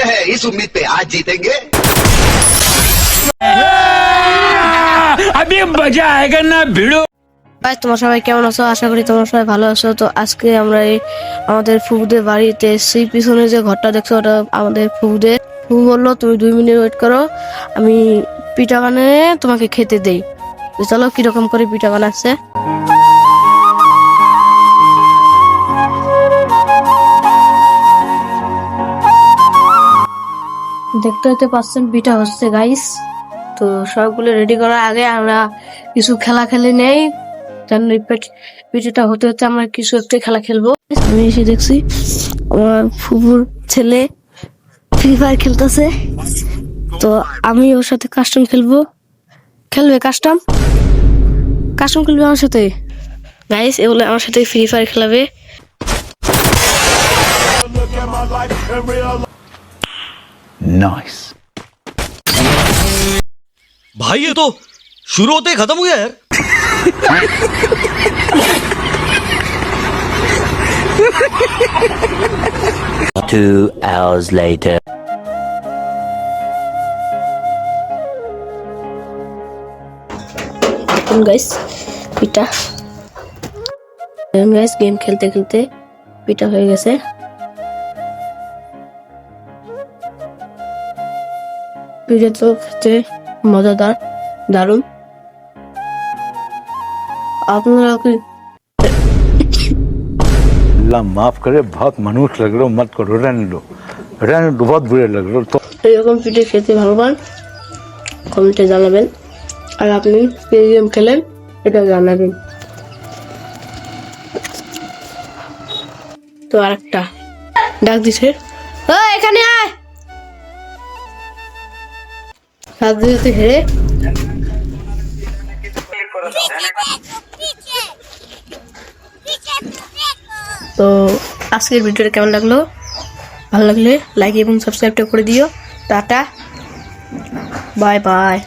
है, इस उम्मीद पे आज जीतेंगे। अभी मजा आएगा ना भिड़ो। ভাই তোমরা সবাই কেমন আছো? আশা করি তোমরা সবাই ভালো আছো। তো আজকে আমরা আমাদের ফুফুদের বাড়িতে সেই পিছনে যে ঘরটা দেখছো ওটা আমাদের ফুফুদের। ফুফু বললো তুমি 2 মিনিট ওয়েট করো, আমি পিঠা বানিয়ে তোমাকে খেতে দেই। তো চলো কিরকম করে পিঠা বানাচ্ছে। দেখতে হতে পাচ্ছেন পিঠা হচ্ছে গাইস। তো সবগুলো রেডি করার আগে আমরা কিছু খেলা খেলে নেই। পিঠেটা হতে হতে আমরা কিছু একটা খেলা খেলবো। আমি এসে দেখছি আমার ফুফুর ছেলে ফ্রি ফায়ার খেলতেছে, তো আমি ওর সাথে কাস্টম খেলবে কাস্টম খেলবে আমার সাথে। গাইস এ বলে আমার সাথে ফ্রি ফায়ার খেলাবে। नाइस भाई ये तो शुरू होते ही खत्म हो गया यार। 2 hours later গাইস পিঠা গাইস গেম খেলতে খেলতে পিঠা হয়ে গেছে। পিঠা তো খেতে মজাদার, দারুণ। আপনারা কি अल्लाह माफ करे, बहुत मनुष्य लग रहे हो, मत करो, रहने दो, बहुत बुरे लग रहे हो। तो এরকম পিঠে খেতে ভালো পান কমেন্টে জানাবেন, আর আপনি কি গেম খেলেন এটা জানাবেন। তো আরেকটা ডাক দিছে, ও এখানে আয়। ডাক দিতে হেরে তো আজকের ভিডিওটা কেমন লাগলো? ভালো লাগলে লাইক এবং সাবস্ক্রাইবটা করে দিও। Tata, bye bye.